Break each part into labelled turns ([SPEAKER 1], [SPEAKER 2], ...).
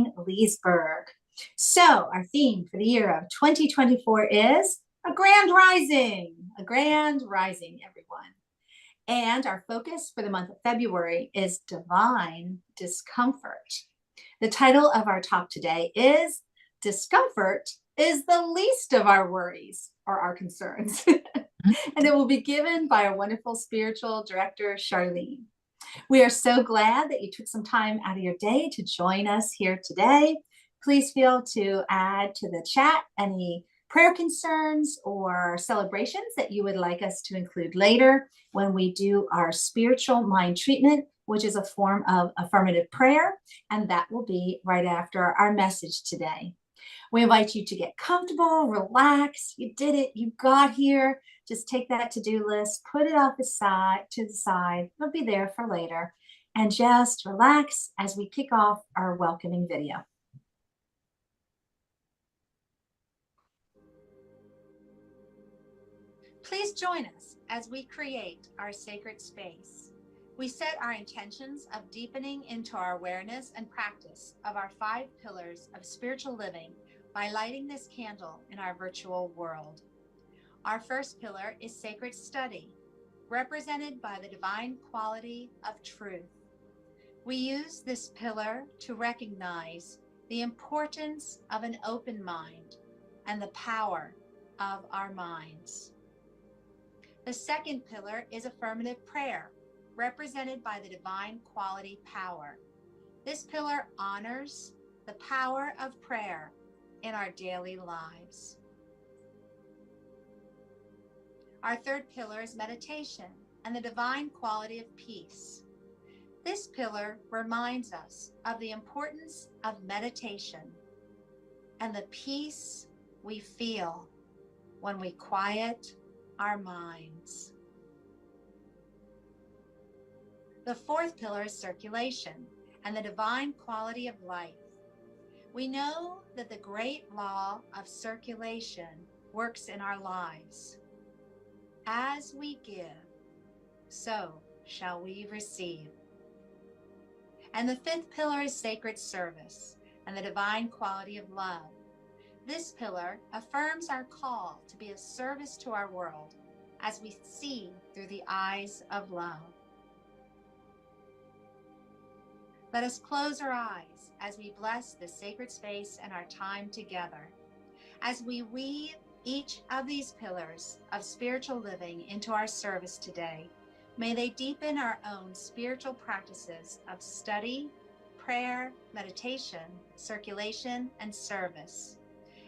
[SPEAKER 1] Leesburg. So our theme for the year of 2024 is a grand rising, everyone. And our focus for the month of February is divine discomfort. The title of our talk today is Discomfort is the least of our worries or our concerns. And it will be given by our wonderful spiritual director, Charlene. We are so glad that you took some time out of your day to join us here today. Please feel to add to the chat any prayer concerns or celebrations that you would like us to include later when we do our spiritual mind treatment, which is a form of affirmative prayer, and that will be right after our message today. We invite you to get comfortable, relax. You did it. You got here. Just take that to-do list, put it off to the side. It'll be there for later. And just relax as we kick off our welcoming video. Please join us as we create our sacred space. We set our intentions of deepening into our awareness and practice of our 5 pillars of spiritual living by lighting this candle in our virtual world. Our first pillar is sacred study, represented by the divine quality of truth. We use this pillar to recognize the importance of an open mind and the power of our minds. The second pillar is affirmative prayer, represented by the divine quality power. This pillar honors the power of prayer in our daily lives. Our third pillar is meditation and the divine quality of peace. This pillar reminds us of the importance of meditation and the peace we feel when we quiet our minds. The fourth pillar is circulation and the divine quality of life. We know that the great law of circulation works in our lives. As we give, so shall we receive. And the fifth pillar is sacred service and the divine quality of love. This pillar affirms our call to be of service to our world as we see through the eyes of love. Let us close our eyes as we bless this sacred space and our time together. As we weave each of these pillars of spiritual living into our service today, may they deepen our own spiritual practices of study, prayer, meditation, circulation, and service,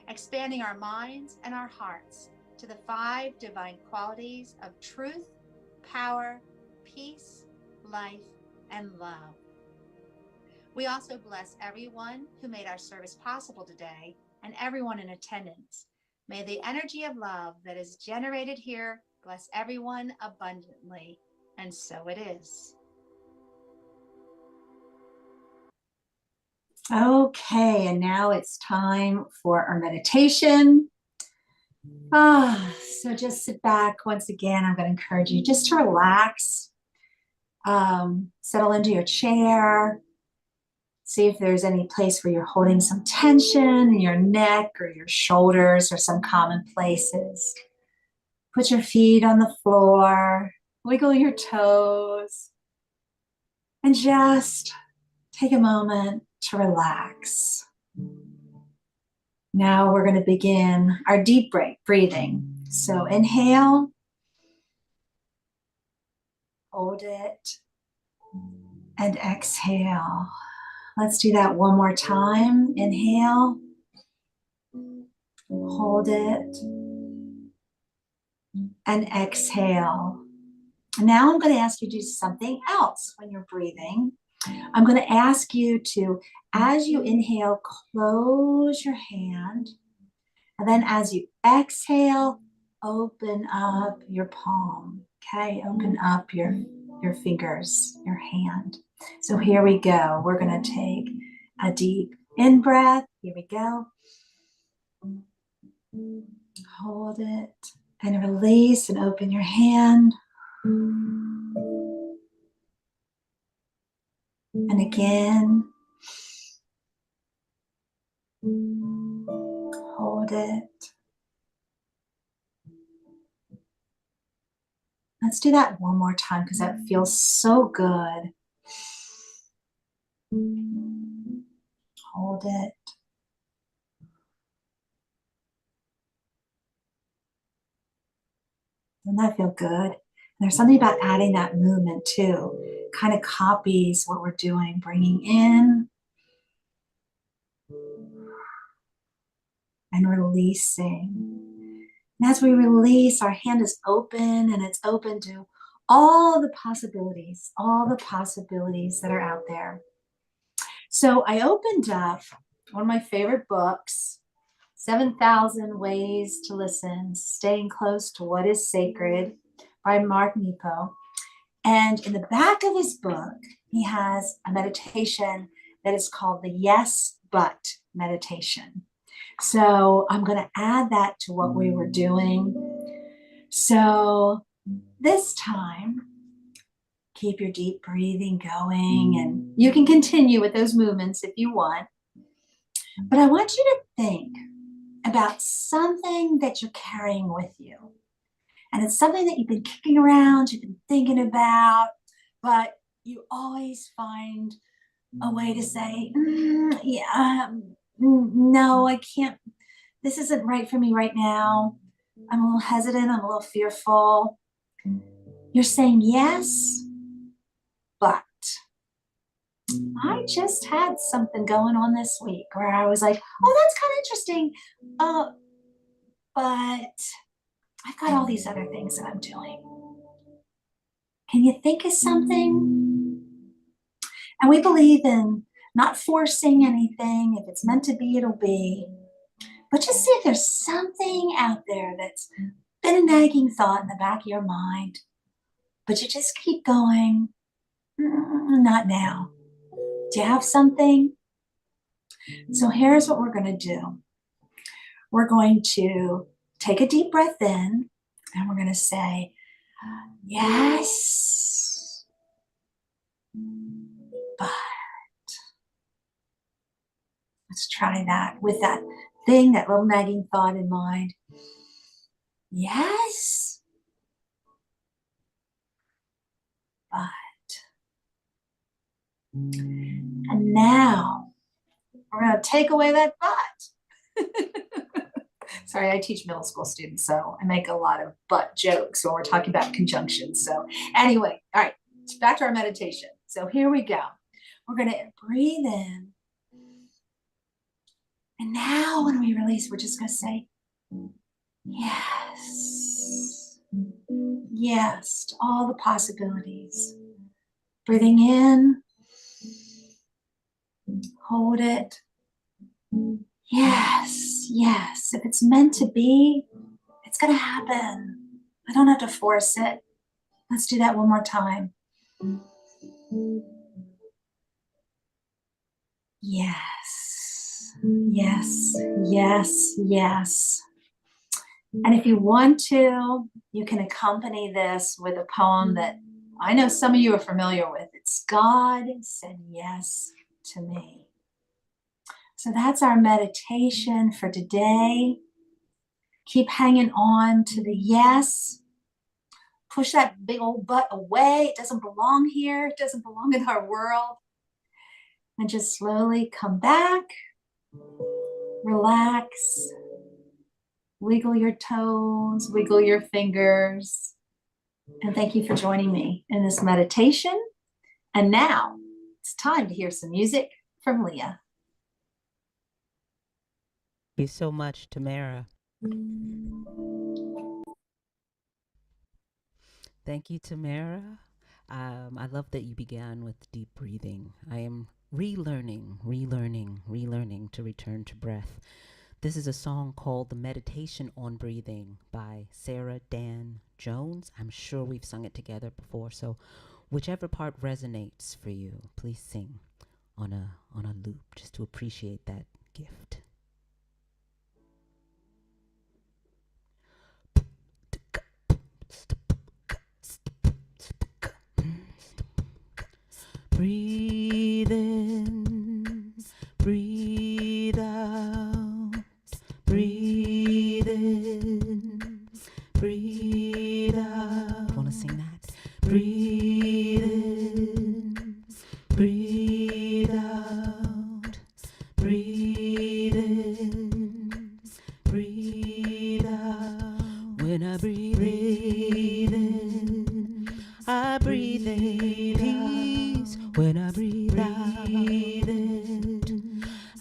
[SPEAKER 1] expanding our minds and our hearts to the 5 divine qualities of truth, power, peace, life, and love. We also bless everyone who made our service possible today and everyone in attendance. May the energy of love that is generated here bless everyone abundantly, and so it is. Okay, and now it's time for our meditation. So just sit back. Once again, I'm going to encourage you just to relax, settle into your chair. See if there's any place where you're holding some tension in your neck or your shoulders or some common places. Put your feet on the floor, wiggle your toes, and just take a moment to relax. Now we're going to begin our deep breathing. So inhale, hold it, and exhale. Let's do that one more time. Inhale, hold it, and exhale. Now I'm going to ask you to do something else when you're breathing. I'm going to ask you to, as you inhale, close your hand. And then as you exhale, open up your palm. Okay, open up your fingers, your hand. So here we go. We're going to take a deep in-breath. Here we go. Hold it and release and open your hand. And again. Hold it. Let's do that one more time because that feels so good. Hold it. Doesn't that feel good? And there's something about adding that movement too. Kind of copies what we're doing, bringing in and releasing. And as we release, our hand is open and it's open to all the possibilities that are out there. So I opened up one of my favorite books, 7,000 Ways to Listen, Staying Close to What is Sacred by Mark Nepo. And in the back of his book, he has a meditation that is called the Yes But meditation. So I'm going to add that to what we were doing. So this time, keep your deep breathing going, and you can continue with those movements if you want. But I want you to think about something that you're carrying with you. And it's something that you've been kicking around, you've been thinking about, but you always find a way to say, no, I can't. This isn't right for me right now. I'm a little hesitant. I'm a little fearful. You're saying yes, but I just had something going on this week where I was like, oh, that's kind of interesting. But I've got all these other things that I'm doing. Can you think of something? And we believe in not forcing anything. If it's meant to be, it'll be. But just see if there's something out there that's been a nagging thought in the back of your mind, but you just keep going. Not now. Do you have something? So here's what we're going to do. We're going to take a deep breath in, and we're going to say, yes, but. Let's try that with that thing, that little nagging thought in mind. Yes, but. And now we're going to take away that but. Sorry, I teach middle school students, so I make a lot of but jokes when we're talking about conjunctions. So anyway, all right, back to our meditation. So here we go. We're going to breathe in. And now when we release, we're just going to say, yes. Yes to all the possibilities. Breathing in. Hold it. Yes, yes. If it's meant to be, it's going to happen. I don't have to force it. Let's do that one more time. Yes, yes, yes, yes. And if you want to, you can accompany this with a poem that I know some of you are familiar with. It's God Said Yes to Me. So that's our meditation for today. Keep hanging on to the yes. Push that big old butt away. It doesn't belong here. It doesn't belong in our world. And just slowly come back. Relax. Wiggle your toes, wiggle your fingers. And thank you for joining me in this meditation. And now it's time to hear some music from Leah.
[SPEAKER 2] Thank you so much, Tamara. Thank you, Tamara. I love that you began with deep breathing. I am relearning to return to breath. This is a song called The Meditation on Breathing by Sarah Dan Jones. I'm sure we've sung it together before, so whichever part resonates for you, please sing on a loop just to appreciate that gift. Breathe in, breathe out, breathe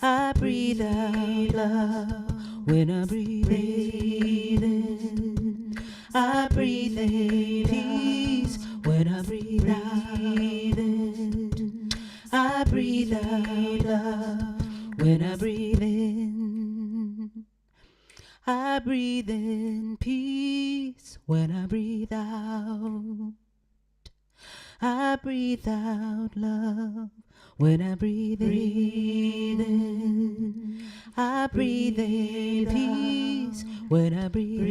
[SPEAKER 2] I breathe out love when I breathe in. I breathe in peace when I breathe in. I breathe out love when I breathe in. I breathe in peace when I breathe out. I breathe out love when I breathe in. I breathe in peace when I breathe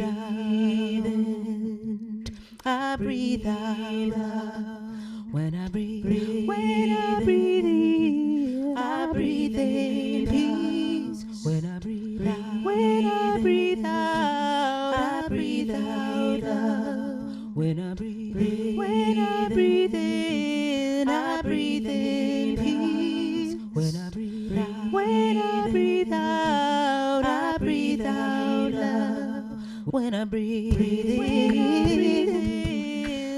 [SPEAKER 2] in. I breathe out love when I breathe in. When I breathe in, I breathe in peace when I breathe out. When I breathe out, I breathe out love when I breathe in. When I breathe in, I breathe in peace when I breathe out. When I breathe out, I breathe out love when I breathe in.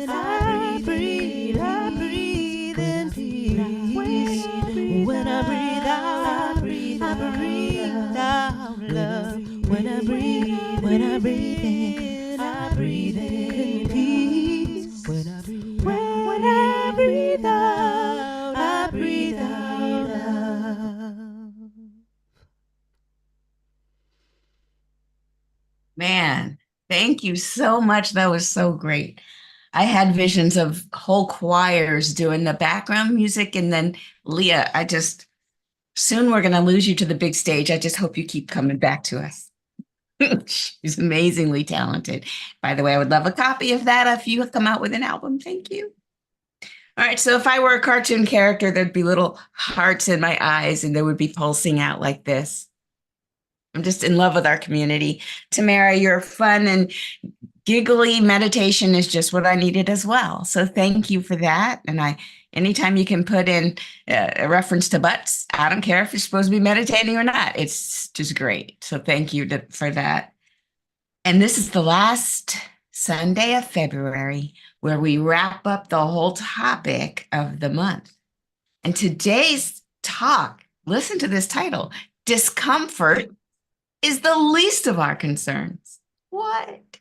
[SPEAKER 2] I breathe in peace when I breathe out. I breathe out love when I breathe in. I breathe in peace when I breathe out. I breathe out love.
[SPEAKER 3] Man, thank you so much. That was so great. I had visions of whole choirs doing the background music. And then, Leah, soon we're going to lose you to the big stage. I just hope you keep coming back to us. She's amazingly talented. By the way, I would love a copy of that if you come out with an album. Thank you. All right. So if I were a cartoon character, there'd be little hearts in my eyes and they would be pulsing out like this. I'm just in love with our community. Tamara, your fun and giggly meditation is just what I needed as well. So thank you for that. And anytime you can put in a reference to butts, I don't care if you're supposed to be meditating or not. It's just great. So thank you for that. And this is the last Sunday of February where we wrap up the whole topic of the month. And today's talk, listen to this title, Discomfort is the least of our concerns. What?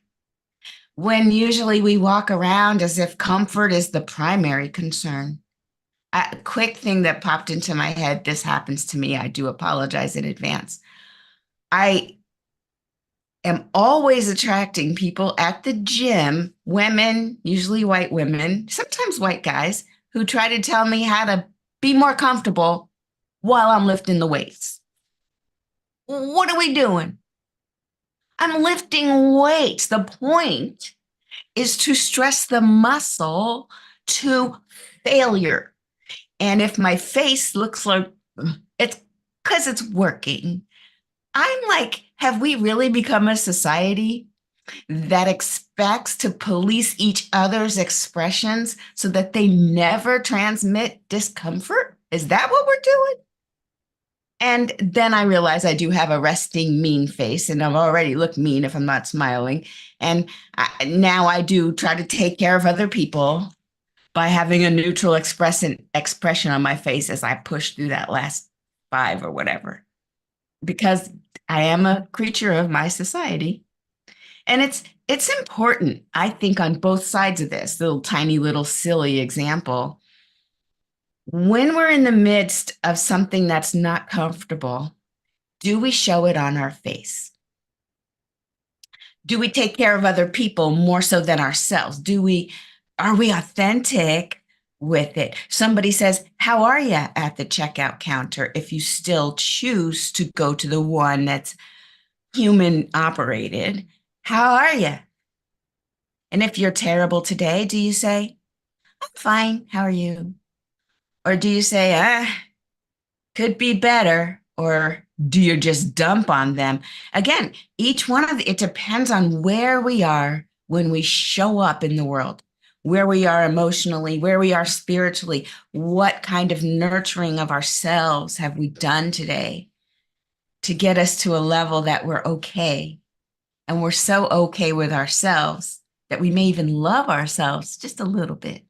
[SPEAKER 3] When usually we walk around as if comfort is the primary concern. A quick thing that popped into my head, this happens to me, I do apologize in advance. I am always attracting people at the gym, women, usually white women, sometimes white guys, who try to tell me how to be more comfortable while I'm lifting the weights. What are we doing? I'm lifting weights. The point is to stress the muscle to failure. And if my face looks like it's because it's working, I'm like, have we really become a society that expects to police each other's expressions so that they never transmit discomfort? Is that what we're doing? And then I realize I do have a resting mean face, and I've already looked mean if I'm not smiling. And now I do try to take care of other people by having a neutral expression on my face as I push through that last 5 or whatever, because I am a creature of my society. And it's important, I think, on both sides of this little tiny little silly example. When we're in the midst of something that's not comfortable, do we show it on our face? Do we take care of other people more so than ourselves? Are we authentic with it? Somebody says, "How are you?" at the checkout counter if you still choose to go to the one that's human operated. How are you? And if you're terrible today, do you say, "I'm fine, how are you?" Or do you say, could be better? Or do you just dump on them? Again, each one of it depends on where we are when we show up in the world, where we are emotionally, where we are spiritually, what kind of nurturing of ourselves have we done today to get us to a level that we're okay. And we're so okay with ourselves that we may even love ourselves just a little bit.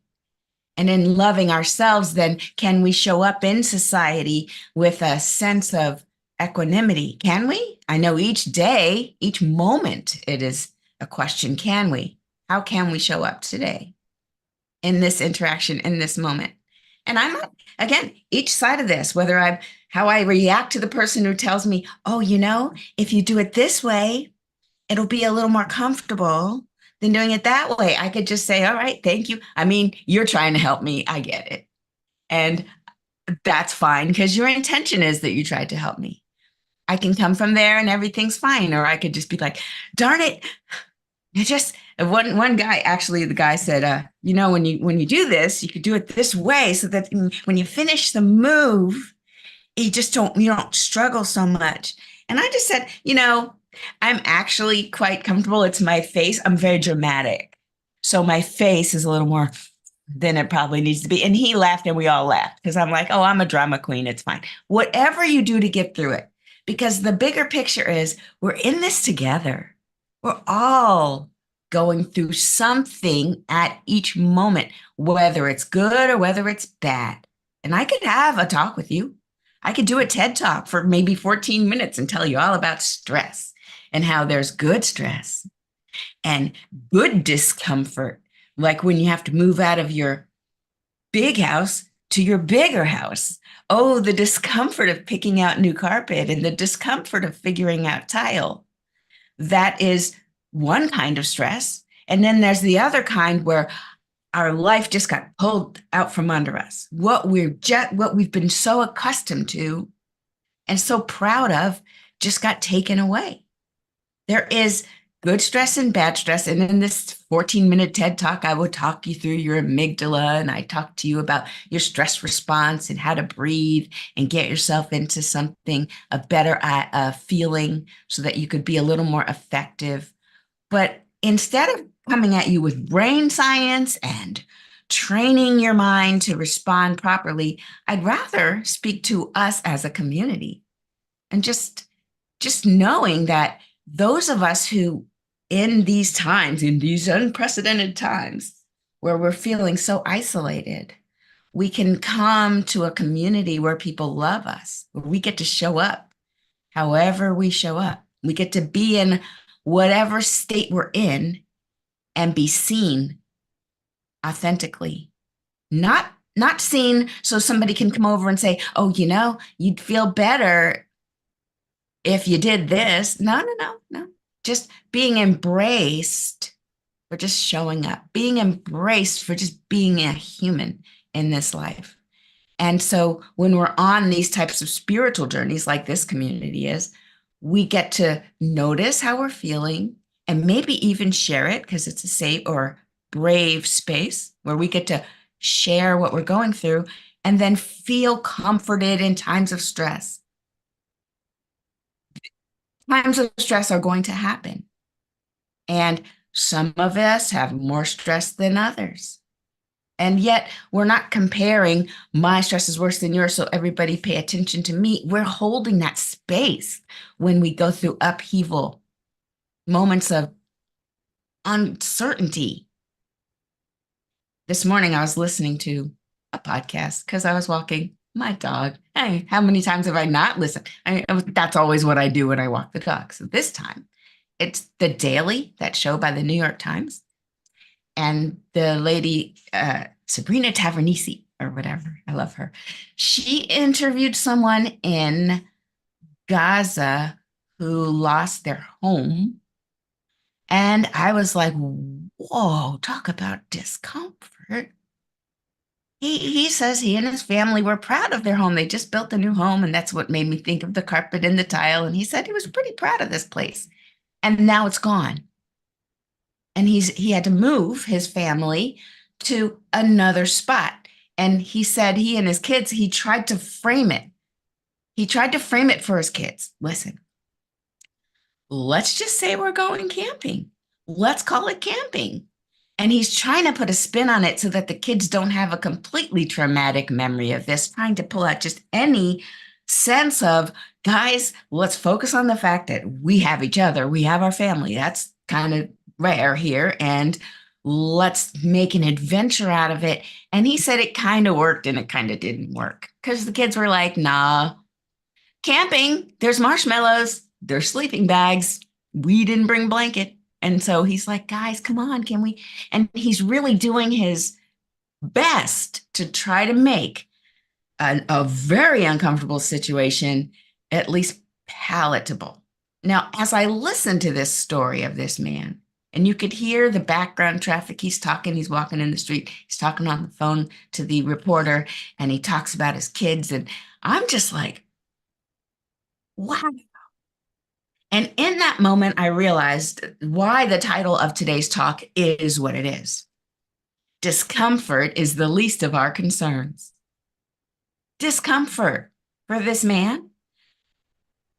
[SPEAKER 3] and in loving ourselves, then can we show up in society with a sense of equanimity? Can we? I know each day, each moment, it is a question. Can we? How can we show up today in this interaction, in this moment? And I'm not, again, each side of this, whether I'm how I react to the person who tells me, oh, if you do it this way, it'll be a little more comfortable than doing it that way. I could just say, all right, thank you. I mean, you're trying to help me. I get it. And that's fine because your intention is that you tried to help me. I can come from there and everything's fine. Or I could just be like, darn it. You just one guy, actually, the guy said, when you do this, you could do it this way so that when you finish the move, you don't struggle so much. And I just said, I'm actually quite comfortable. It's my face. I'm very dramatic. So my face is a little more than it probably needs to be. And he laughed and we all laughed because I'm like, oh, I'm a drama queen. It's fine. Whatever you do to get through it, because the bigger picture is we're in this together. We're all going through something at each moment, whether it's good or whether it's bad. And I could have a talk with you. I could do a TED Talk for maybe 14 minutes and tell you all about stress and how there's good stress and good discomfort, like when you have to move out of your big house to your bigger house. Oh, the discomfort of picking out new carpet and the discomfort of figuring out tile. That is one kind of stress. And then there's the other kind where our life just got pulled out from under us. What we've been so accustomed to and so proud of just got taken away. There is good stress and bad stress. And in this 14-minute TED Talk, I will talk you through your amygdala, and I talk to you about your stress response and how to breathe and get yourself into something, a better feeling so that you could be a little more effective. But instead of coming at you with brain science and training your mind to respond properly, I'd rather speak to us as a community and just knowing that those of us who in these times, in these unprecedented times where we're feeling so isolated, we can come to a community where people love us, where we get to show up however we show up. We get to be in whatever state we're in and be seen authentically, not seen so somebody can come over and say, oh, you'd feel better if you did this. No. Just being embraced for just showing up, being embraced for just being a human in this life. And so when we're on these types of spiritual journeys like this community is, we get to notice how we're feeling and maybe even share it because it's a safe or brave space where we get to share what we're going through and then feel comforted in times of stress. Times of stress are going to happen. And some of us have more stress than others. And yet we're not comparing my stress is worse than yours, so everybody pay attention to me. We're holding that space when we go through upheaval, moments of uncertainty. This morning I was listening to a podcast because I was walking my dog. Hey, how many times have I not listened? That's always what I do when I walk the dog. So this time it's The Daily, that show by the New York Times. And the lady, Sabrina Tavernisi or whatever, I love her. She interviewed someone in Gaza who lost their home. And I was like, whoa, talk about discomfort. He says he and his family were proud of their home. They just built a new home, and that's what made me think of the carpet and the tile. And he said he was pretty proud of this place. And now it's gone. And he had to move his family to another spot. And he said he and his kids, he tried to frame it. He tried to frame it for his kids. Listen, let's just say we're going camping. Let's call it camping. And he's trying to put a spin on it so that the kids don't have a completely traumatic memory of this, trying to pull out just any sense of, guys, let's focus on the fact that we have each other. We have our family. That's kind of rare here. And let's make an adventure out of it. And he said it kind of worked and it kind of didn't work because the kids were like, nah, camping, there's marshmallows, there's sleeping bags. We didn't bring blanket. And so he's like, guys, come on, can we? And he's really doing his best to try to make a very uncomfortable situation at least palatable. Now, as I listened to this story of this man, and you could hear the background traffic, he's talking, he's walking in the street, he's talking on the phone to the reporter, and he talks about his kids. And I'm just like, wow. And in that moment, I realized why the title of today's talk is what it is. Discomfort is the least of our concerns. Discomfort for this man,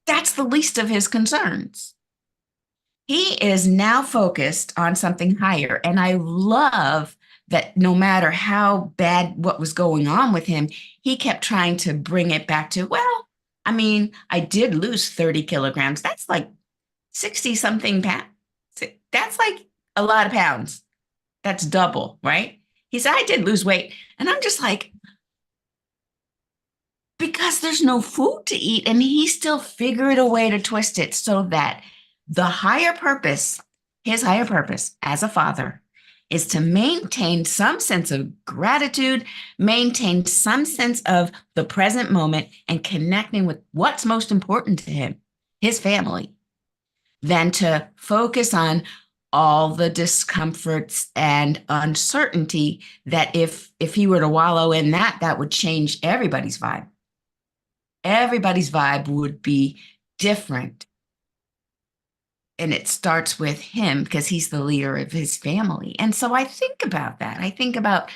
[SPEAKER 3] that's the least of his concerns. He is now focused on something higher. And I love that no matter how bad what was going on with him, he kept trying to bring it back to, well, I mean, I did lose 30 kilograms. That's like 60 something pounds. That's like a lot of pounds. That's double, right? He said, I did lose weight. And I'm just like, because there's no food to eat, and he still figured a way to twist it so that the higher purpose, his higher purpose as a father, is to maintain some sense of gratitude, maintain some sense of the present moment and connecting with what's most important to him, his family, than to focus on all the discomforts and uncertainty that if he were to wallow in that, that would change everybody's vibe. Everybody's vibe would be different. And it starts with him because he's the leader of his family. And so I think about that. I think about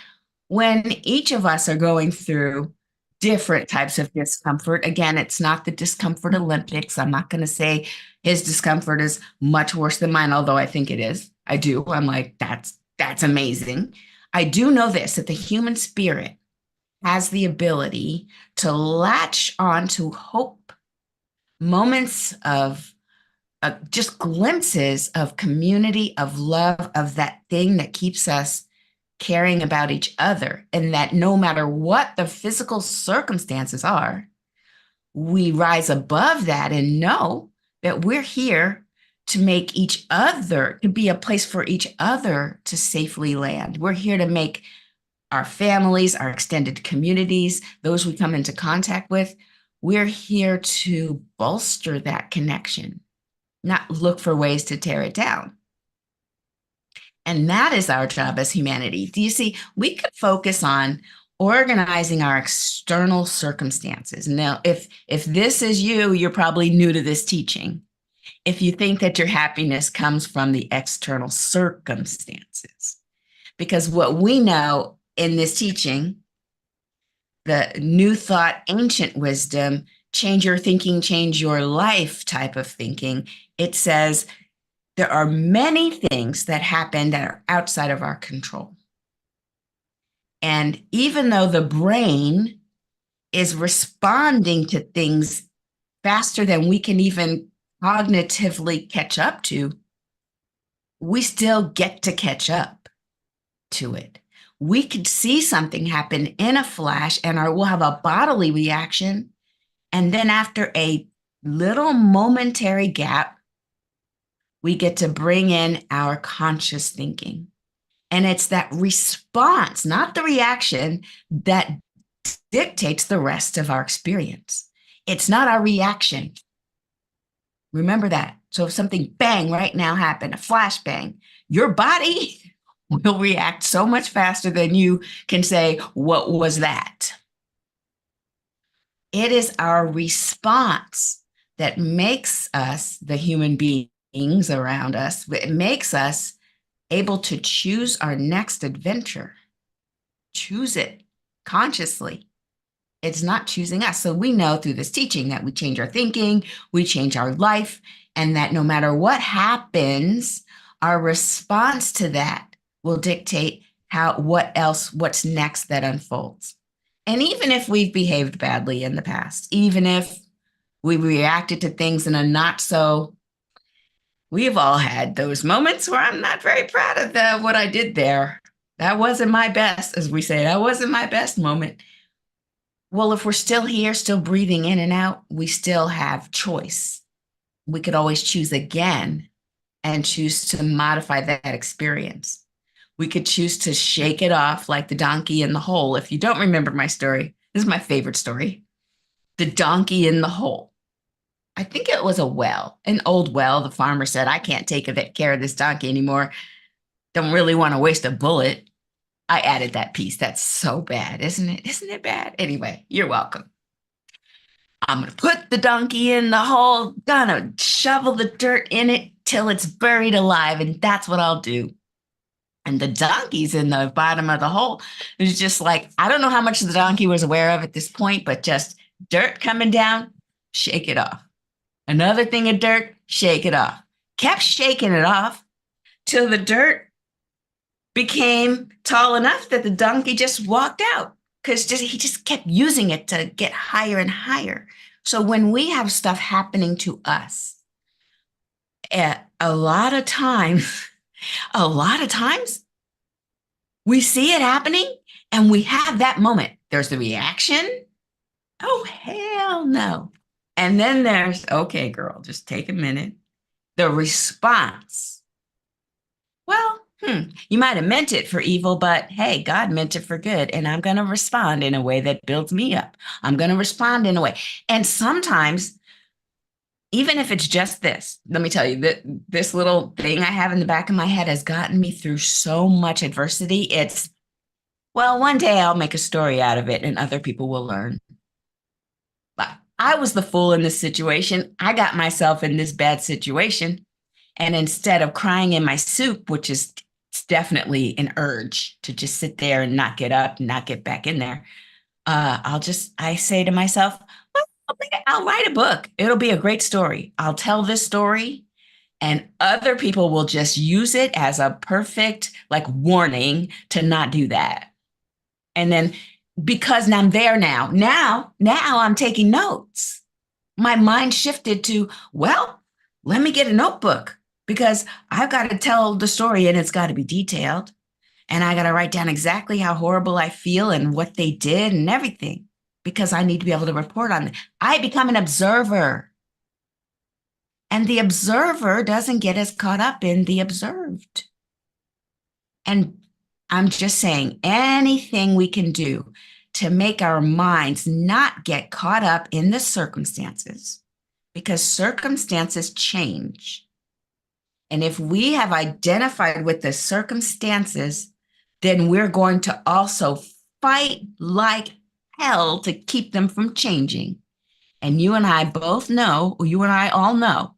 [SPEAKER 3] when each of us are going through different types of discomfort. Again, it's not the discomfort Olympics. I'm not going to say his discomfort is much worse than mine, although I think it is. I do. I'm like, that's amazing. I do know this, that the human spirit has the ability to latch on to hope, moments of just glimpses of community, of love, of that thing that keeps us caring about each other. And that no matter what the physical circumstances are, we rise above that and know that we're here to make each other, to be a place for each other to safely land. We're here to make our families, our extended communities, those we come into contact with, we're here to bolster that connection, not look for ways to tear it down. And that is our job as humanity. Do you see, we could focus on organizing our external circumstances. Now, if this is you, you're probably new to this teaching. If you think that your happiness comes from the external circumstances, because what we know in this teaching, the new thought, ancient wisdom, change your thinking, change your life type of thinking, it says there are many things that happen that are outside of our control. And even though the brain is responding to things faster than we can even cognitively catch up to, we still get to catch up to it. We could see something happen in a flash and we'll have a bodily reaction. And then after a little momentary gap, we get to bring in our conscious thinking. And it's that response, not the reaction, that dictates the rest of our experience. It's not our reaction. Remember that. So if something bang right now happened, a flashbang, your body will react so much faster than you can say, what was that? It is our response that makes us, the human beings around us, it makes us able to choose our next adventure. Choose it consciously. It's not choosing us. So we know through this teaching that we change our thinking, we change our life, and that no matter what happens, our response to that will dictate what's next that unfolds. And even if we've behaved badly in the past, even if we reacted to things in a not so We've all had those moments where I'm not very proud of what I did there. That wasn't my best, as we say, that wasn't my best moment. Well, if we're still here, still breathing in and out, we still have choice. We could always choose again and choose to modify that experience. We could choose to shake it off like the donkey in the hole. If you don't remember my story, this is my favorite story. The donkey in the hole. I think it was a well, an old well. The farmer said, I can't take care of this donkey anymore. Don't really want to waste a bullet. I added that piece. That's so bad, isn't it? Isn't it bad? Anyway, you're welcome. I'm going to put the donkey in the hole, gonna shovel the dirt in it till it's buried alive, and that's what I'll do. And the donkey's in the bottom of the hole. It was just like, I don't know how much the donkey was aware of at this point, but just dirt coming down, shake it off. Another thing of dirt, shake it off. Kept shaking it off till the dirt became tall enough that the donkey just walked out because he just kept using it to get higher and higher. So when we have stuff happening to us, a lot of times, we see it happening and we have that moment. There's the reaction. Oh, hell no. And then there's, okay, girl, just take a minute. The response. Well, you might have meant it for evil, but hey, God meant it for good. And I'm going to respond in a way that builds me up. I'm going to respond in a way. And sometimes, even if it's just this, let me tell you that this little thing I have in the back of my head has gotten me through so much adversity. It's, well, one day I'll make a story out of it and other people will learn. But I was the fool in this situation. I got myself in this bad situation. And instead of crying in my soup, which is definitely an urge to just sit there and not get up and not get back in there, I say to myself, well, I'll write a book. It'll be a great story. I'll tell this story and other people will just use it as a perfect like warning to not do that. And then because I'm there now I'm taking notes. My mind shifted to, well, let me get a notebook because I've got to tell the story and it's got to be detailed. And I got to write down exactly how horrible I feel and what they did and everything because I need to be able to report on it. I become an observer. And the observer doesn't get as caught up in the observed. And I'm just saying anything we can do to make our minds not get caught up in the circumstances, because circumstances change. And if we have identified with the circumstances, then we're going to also fight like hell to keep them from changing. And you and I both know, or you and I all know,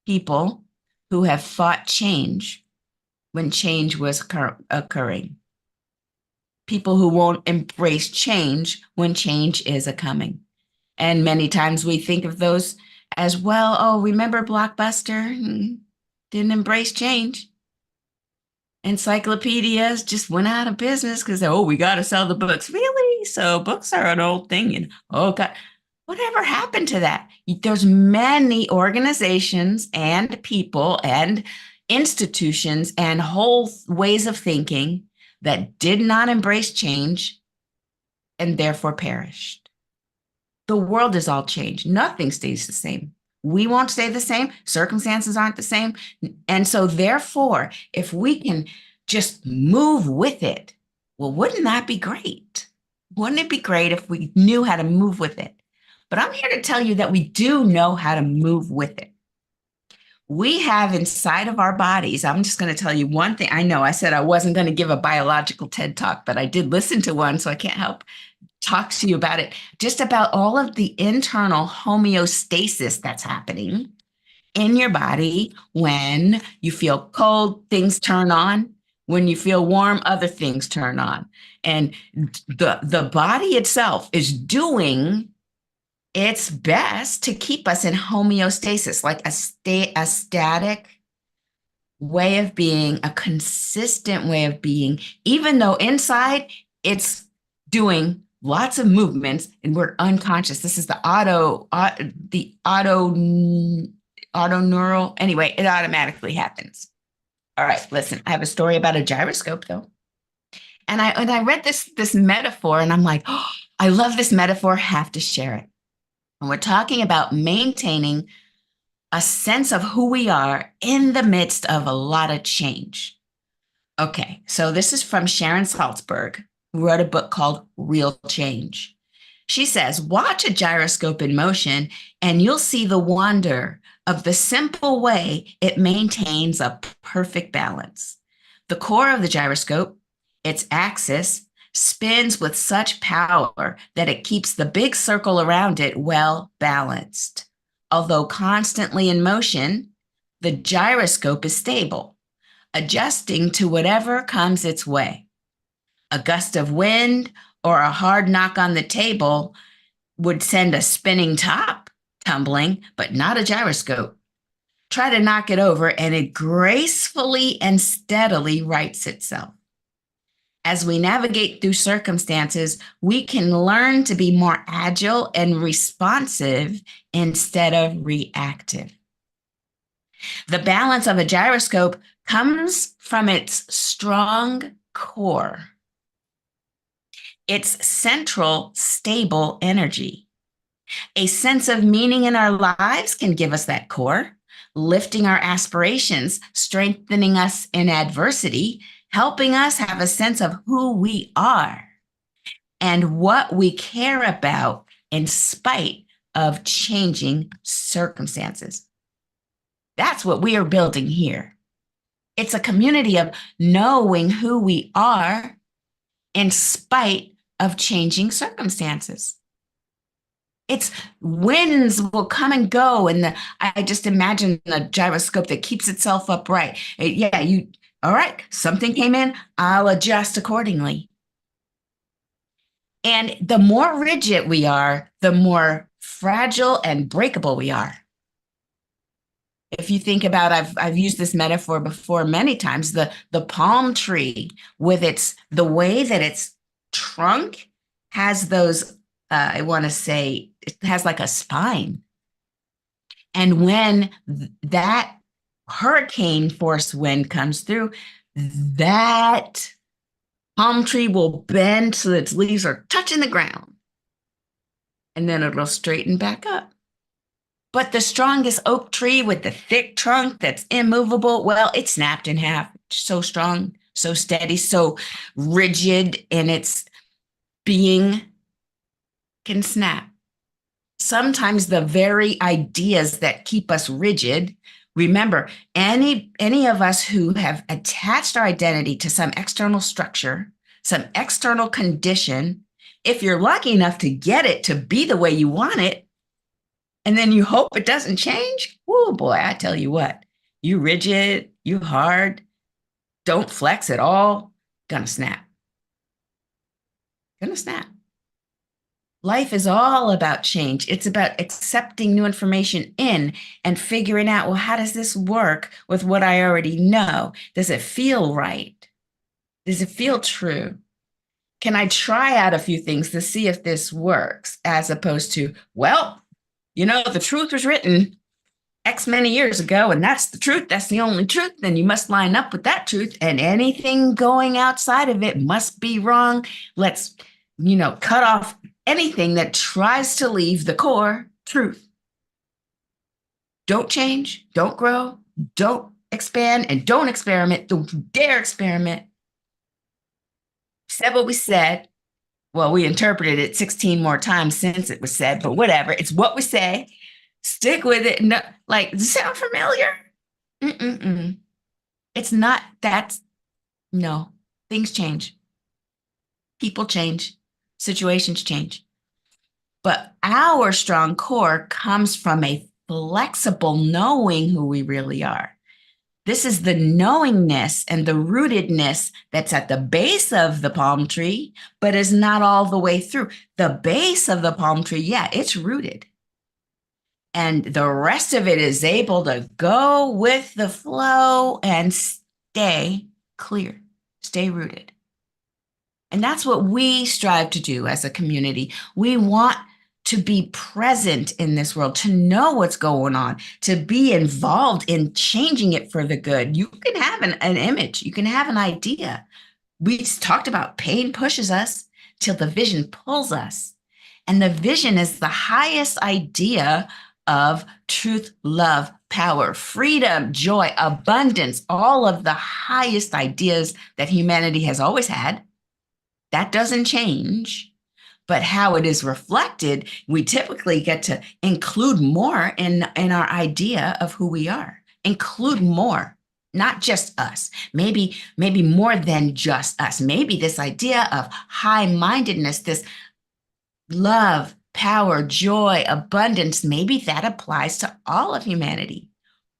[SPEAKER 3] people who have fought change when change was occurring. People who won't embrace change when change is a coming. And many times we think of those as, well, oh, remember Blockbuster? Didn't embrace change. Encyclopedias just went out of business because, oh, we got to sell the books. Really? So books are an old thing. And oh, God, whatever happened to that? There's many organizations and people and institutions and whole ways of thinking that did not embrace change and therefore perished. The world is all changed. Nothing stays the same. We won't stay the same. Circumstances aren't the same. And so therefore, if we can just move with it, well, wouldn't that be great? Wouldn't it be great if we knew how to move with it? But I'm here to tell you that we do know how to move with it. We have inside of our bodies, I'm just going to tell you one thing. I know I said I wasn't going to give a biological TED Talk, but I did listen to one, so I can't help talk to you about it, just about all of the internal homeostasis that's happening in your body. When you feel cold, things turn on. When you feel warm, other things turn on. And the body itself is doing its best to keep us in homeostasis, like a static way of being, a consistent way of being, even though inside it's doing lots of movements and we're unconscious. This is the autoneural. Anyway, it automatically happens. All right, listen, I have a story about a gyroscope though. And I read this metaphor and I'm like, oh, I love this metaphor, have to share it. And we're talking about maintaining a sense of who we are in the midst of a lot of change. Okay, so this is from Sharon Salzberg, who wrote a book called Real Change. She says, watch a gyroscope in motion and you'll see the wonder of the simple way it maintains a perfect balance. The core of the gyroscope, its axis, spins with such power that it keeps the big circle around it well balanced. Although constantly in motion, the gyroscope is stable, adjusting to whatever comes its way. A gust of wind or a hard knock on the table would send a spinning top tumbling, but not a gyroscope. Try to knock it over and it gracefully and steadily rights itself. As we navigate through circumstances, we can learn to be more agile and responsive instead of reactive. The balance of a gyroscope comes from its strong core, its central stable energy. A sense of meaning in our lives can give us that core, lifting our aspirations, strengthening us in adversity, helping us have a sense of who we are and what we care about in spite of changing circumstances. That's what we are building here. It's a community of knowing who we are in spite of changing circumstances. It's winds will come and go. And I just imagine a gyroscope that keeps itself upright. All right, something came in, I'll adjust accordingly. And the more rigid we are, the more fragile and breakable we are. If you think about, I've used this metaphor before many times, the palm tree with the way that its trunk has those, I want to say, it has like a spine. And when that hurricane force wind comes through, that palm tree will bend so that its leaves are touching the ground. And then it'll straighten back up. But the strongest oak tree with the thick trunk that's immovable, well, it snapped in half. So strong, so steady, so rigid in its being can snap. Sometimes the very ideas that keep us rigid, remember, any of us who have attached our identity to some external structure, some external condition, if you're lucky enough to get it to be the way you want it, and then you hope it doesn't change, oh boy, I tell you what, you rigid, you hard, don't flex at all, gonna snap. Gonna snap. Life is all about change. It's about accepting new information in and figuring out, well, how does this work with what I already know? Does it feel right? Does it feel true? Can I try out a few things to see if this works, as opposed to, well, the truth was written X many years ago, and that's the truth. That's the only truth. Then you must line up with that truth, and anything going outside of it must be wrong. Let's, cut off anything that tries to leave the core truth. Don't change, don't grow, don't expand, and don't experiment. Don't dare experiment. Said what we said. Well, we interpreted it 16 more times since it was said, but whatever. It's what we say. Stick with it. No, does it sound familiar? It's not that. No, things change. People change. Situations change. But our strong core comes from a flexible knowing who we really are. This is the knowingness and the rootedness that's at the base of the palm tree, but is not all the way through. The base of the palm tree, yeah, it's rooted. And the rest of it is able to go with the flow and stay clear, stay rooted. And that's what we strive to do as a community. We want to be present in this world, to know what's going on, to be involved in changing it for the good. You can have an image, you can have an idea. We talked about pain pushes us till the vision pulls us. And the vision is the highest idea of truth, love, power, freedom, joy, abundance, all of the highest ideas that humanity has always had. That doesn't change. But how it is reflected, we typically get to include more in our idea of who we are. Include more, not just us. Maybe more than just us. Maybe this idea of high-mindedness, this love, power, joy, abundance, maybe that applies to all of humanity.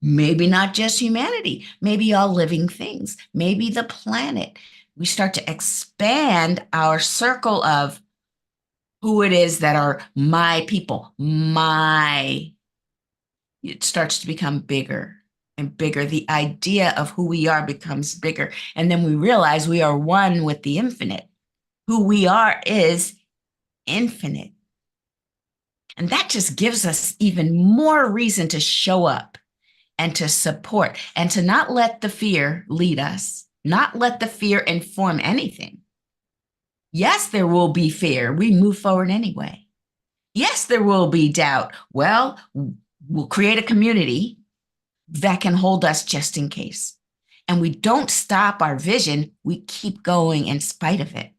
[SPEAKER 3] Maybe not just humanity, maybe all living things, maybe the planet. We start to expand our circle of who it is that are my people, it starts to become bigger and bigger. The idea of who we are becomes bigger. And then we realize we are one with the infinite. Who we are is infinite. And that just gives us even more reason to show up and to support and to not let the fear lead us, not let the fear inform anything. Yes, there will be fear. We move forward anyway. Yes, there will be doubt. Well, we'll create a community that can hold us just in case. And we don't stop our vision. We keep going in spite of it.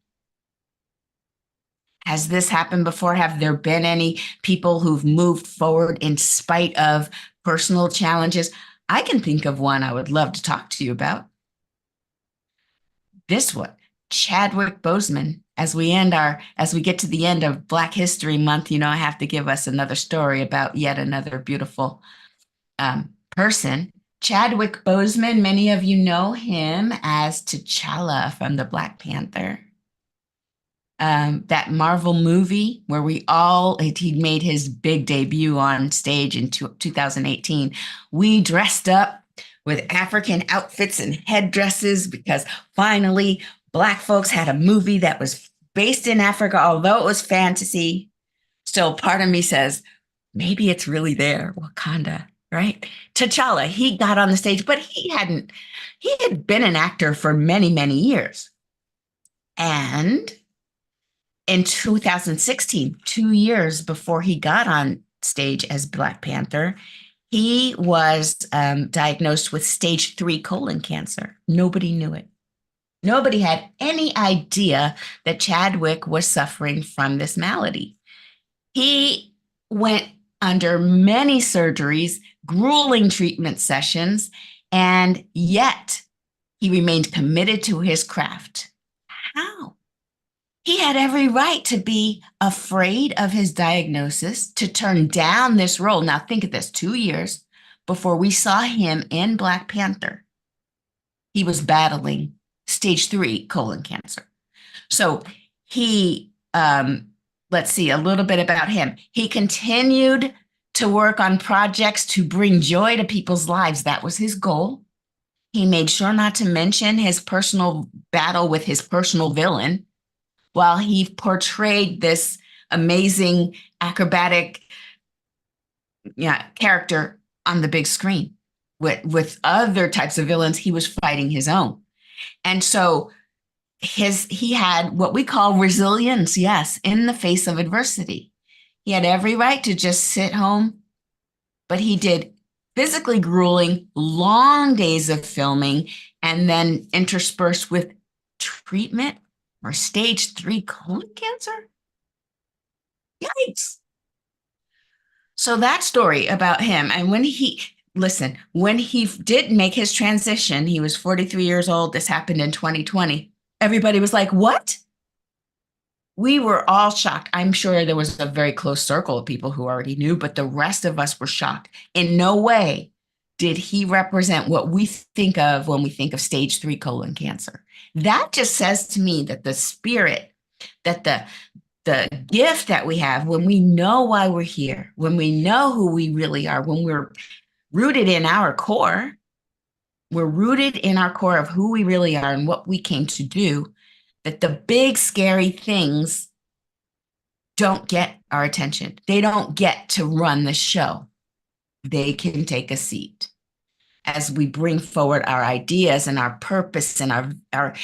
[SPEAKER 3] Has this happened before? Have there been any people who've moved forward in spite of personal challenges? I can think of one I would love to talk to you about. This one. Chadwick Boseman. As we get to the end of Black History Month, I have to give us another story about yet another beautiful person. Chadwick Boseman, many of you know him as T'Challa from the Black Panther. That Marvel movie where he made his big debut on stage in 2018. We dressed up with African outfits and headdresses because finally Black folks had a movie that was based in Africa, although it was fantasy. Still, part of me says, maybe it's really there, Wakanda, right? T'Challa, he got on the stage, but he had been an actor for many, many years. And in 2016, 2 years before he got on stage as Black Panther, he was diagnosed with stage 3 colon cancer. Nobody knew it. Nobody had any idea that Chadwick was suffering from this malady. He went under many surgeries, grueling treatment sessions, and yet he remained committed to his craft. How? He had every right to be afraid of his diagnosis, to turn down this role. Now think of this, 2 years before we saw him in Black Panther, he was battling stage 3 colon cancer. So let's see a little bit about him. He continued to work on projects to bring joy to people's lives. That was his goal. He made sure not to mention his personal battle with his personal villain while he portrayed this amazing acrobatic character on the big screen. With other types of villains, he was fighting his own. And so he had what we call resilience, yes, in the face of adversity. He had every right to just sit home, but he did physically grueling, long days of filming, and then interspersed with treatment for stage 3 colon cancer. Yikes. So that story about him, and when he did make his transition, he was 43 years old. This happened in 2020. Everybody was like, what? We were all shocked. I'm sure there was a very close circle of people who already knew, but the rest of us were shocked. In no way did he represent what we think of when we think of stage 3 colon cancer. That just says to me that the spirit, that the gift that we have when we know why we're here, when we know who we really are, when we're rooted in our core, we're rooted in our core of who we really are and what we came to do, that the big scary things don't get our attention. They don't get to run the show. They can take a seat as we bring forward our ideas and our purpose and our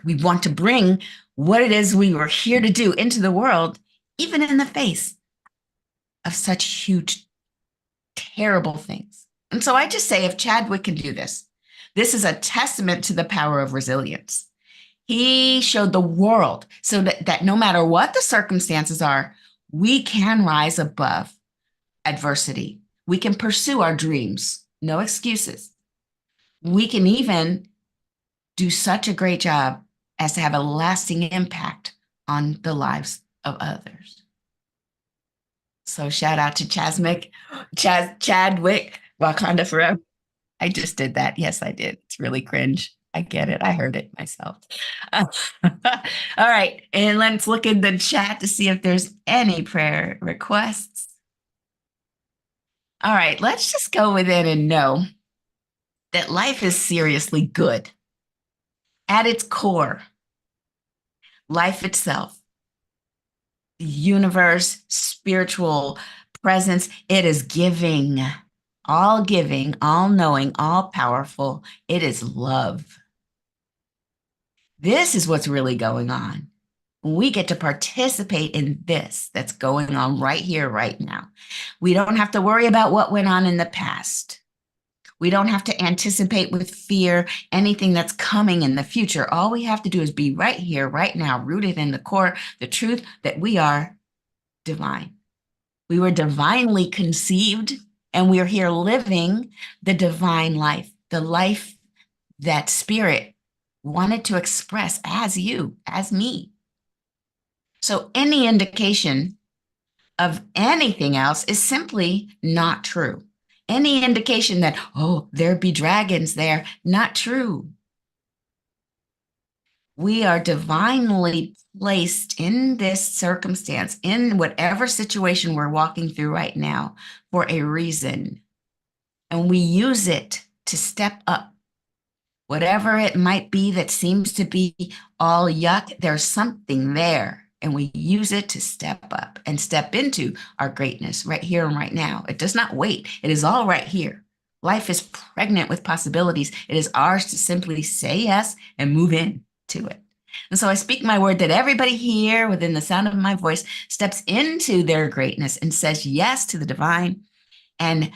[SPEAKER 3] we want to bring what it is we were here to do into the world, even in the face of such huge, terrible things. And so I just say, if Chadwick can do this, this is a testament to the power of resilience. He showed the world so that no matter what the circumstances are, we can rise above adversity. We can pursue our dreams, no excuses. We can even do such a great job as to have a lasting impact on the lives of others. So shout out to Chadwick, Wakanda Forever. I just did that. Yes, I did. It's really cringe. I get it. I heard it myself. All right. And let's look in the chat to see if there's any prayer requests. All right. Let's just go with it and know that life is seriously good. At its core, life itself, the universe, spiritual presence, it is giving, all knowing, all powerful. It is love. This is what's really going on. We get to participate in this that's going on right here, right now. We don't have to worry about what went on in the past. We don't have to anticipate with fear anything that's coming in the future. All we have to do is be right here, right now, rooted in the core, the truth that we are divine. We were divinely conceived, and we are here living the divine life, the life that Spirit wanted to express as you, as me. So any indication of anything else is simply not true. Any indication that, oh, there be dragons there, not true. We are divinely placed in this circumstance, in whatever situation we're walking through right now, for a reason. And we use it to step up. Whatever it might be that seems to be all yuck, there's something there. And we use it to step up and step into our greatness right here and right now. It does not wait. It is all right here. Life is pregnant with possibilities. It is ours to simply say yes and move into it. And so I speak my word that everybody here within the sound of my voice steps into their greatness and says yes to the divine. And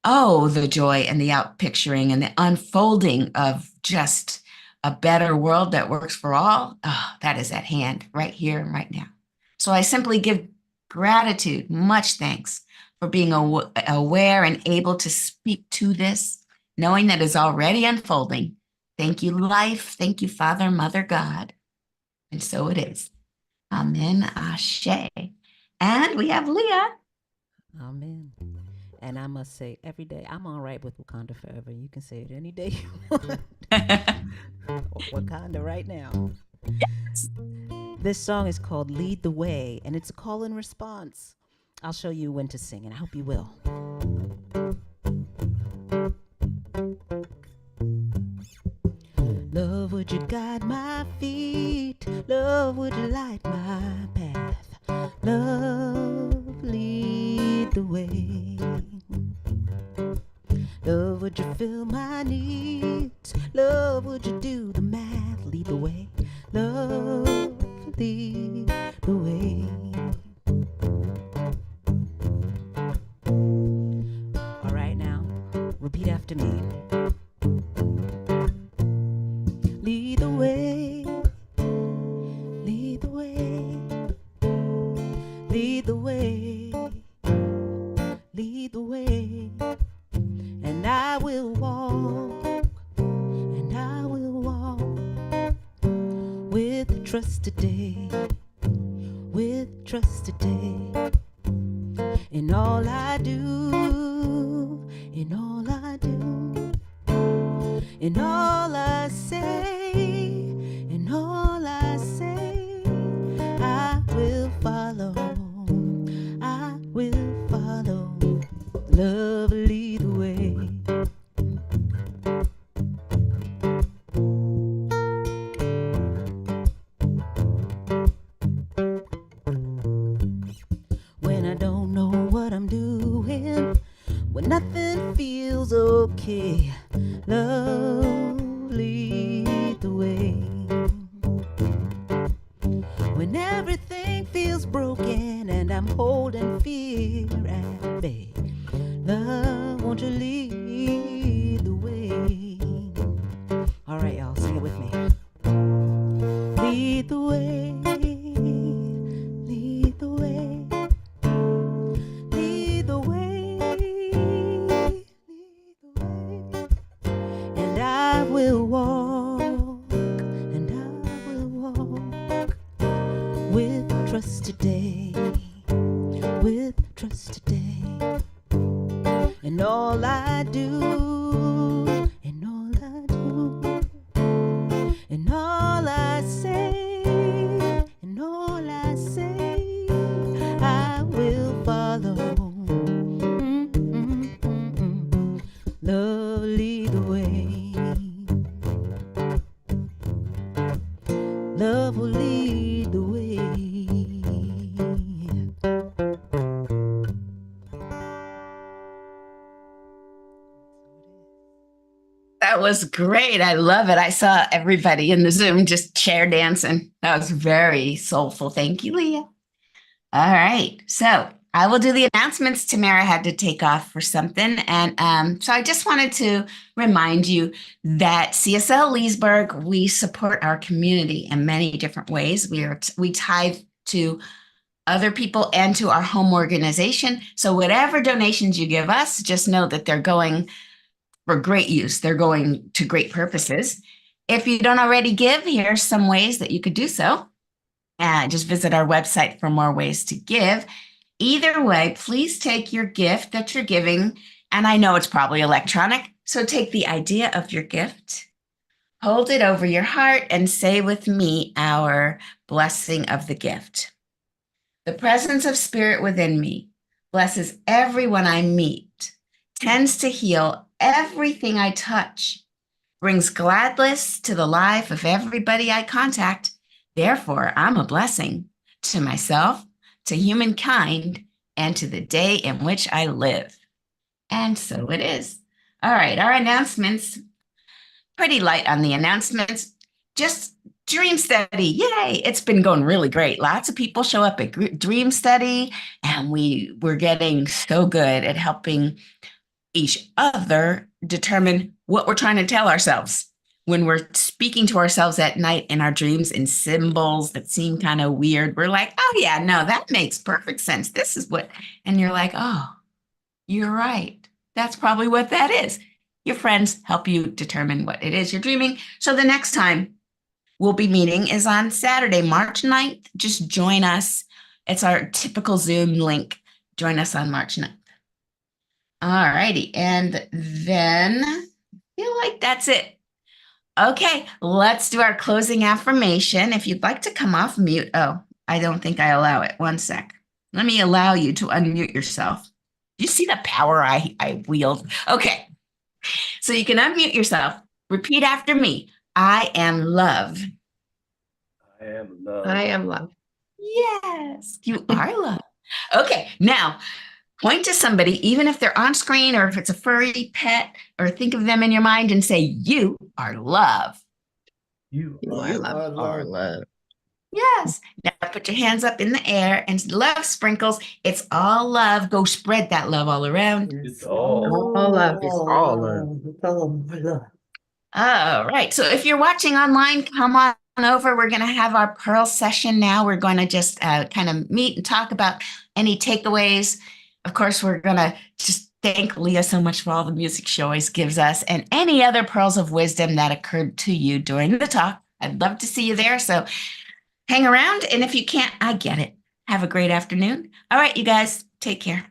[SPEAKER 3] oh, the joy and the outpicturing and the unfolding of just a better world that works for all, oh, that is at hand right here and right now. So I simply give gratitude, much thanks for being aware and able to speak to this, knowing that it's already unfolding. Thank you, life. Thank you, Father, Mother, God. And so it is. Amen, Ashe. And we have Leah.
[SPEAKER 2] Amen. And I must say, every day, I'm all right with Wakanda Forever. You can say it any day you want. Wakanda right now.
[SPEAKER 3] Yes.
[SPEAKER 2] This song is called Lead the Way, and it's a call and response. I'll show you when to sing, and I hope you will. Love, would you guide my feet? Love, would you light my path? Love, lead the way. Love, would you fill my needs? Love, would you do the math? Lead the way. Love, lead the way. All right, now, repeat after me. Lead the way. Lead the way. Lead the way. Lead the way. And I will walk, and I will walk with trust today, with trust today. In all I do, in all I do, in all I say, in all I say, I will follow, I will follow. Love, lead the way. nothing feels okay. Love, lead the way. When everything feels broken and I'm holding fear at bay, love, won't you lead the way? All right, y'all, sing it with me. Lead the way, lead the way, lead the way, lead the way. And I will walk, and I will walk with trust today, with trust today. And all I do, and all I do, and all I say, and all I say, I will follow. Love, lead the way. Love will lead the way.
[SPEAKER 3] That was great. I love it. I saw everybody in the Zoom just chair dancing. That was very soulful. Thank you, Leah. All right. So I will do the announcements. Tamara had to take off for something. And so I just wanted to remind you that CSL Leesburg, we support our community in many different ways. We tithe to other people and to our home organization. So whatever donations you give us, just know that they're going for great use. They're going to great purposes. If you don't already give, here's some ways that you could do so. Just visit our website for more ways to give. Either way, please take your gift that you're giving, and I know it's probably electronic, so take the idea of your gift, hold it over your heart, and say with me our blessing of the gift. The presence of spirit within me blesses everyone I meet, tends to heal everything I touch, brings gladness to the life of everybody I contact. Therefore, I'm a blessing to myself, to humankind, and to the day in which I live. And so it is. All right, our announcements, pretty light on the announcements. Just Dream Study, yay! It's been going really great. Lots of people show up at Dream Study, and we're getting so good at helping each other determine what we're trying to tell ourselves when we're speaking to ourselves at night in our dreams in symbols that seem kind of weird. We're like, oh yeah, no, that makes perfect sense. This is what, and you're like, oh, you're right. That's probably what that is. Your friends help you determine what it is you're dreaming. So the next time we'll be meeting is on Saturday, March 9th. Just join us. It's our typical Zoom link. Join us on March 9th. All righty. And then I feel like that's it. Okay, let's do our closing affirmation. If you'd like to come off mute. Oh, I don't think I allow it. One sec. Let me allow you to unmute yourself. You see the power I wield? Okay, so you can unmute yourself. Repeat after me. I am love.
[SPEAKER 4] I am love.
[SPEAKER 5] I am love.
[SPEAKER 3] Yes, you are love. Okay, now point to somebody, even if they're on screen or if it's a furry pet, or think of them in your mind and say, you are love.
[SPEAKER 4] You
[SPEAKER 5] are love.
[SPEAKER 3] Yes. Now put your hands up in the air and love sprinkles. It's all love. Go spread that love all around.
[SPEAKER 4] It's all
[SPEAKER 5] love.
[SPEAKER 4] It's all love.
[SPEAKER 6] It's all love.
[SPEAKER 3] All right. So if you're watching online, come on over. We're going to have our Pearl session now. We're going to just kind of meet and talk about any takeaways. Of course, we're going to just thank Leah so much for all the music she always gives us and any other pearls of wisdom that occurred to you during the talk. I'd love to see you there. So hang around. And if you can't, I get it. Have a great afternoon. All right, you guys, take care.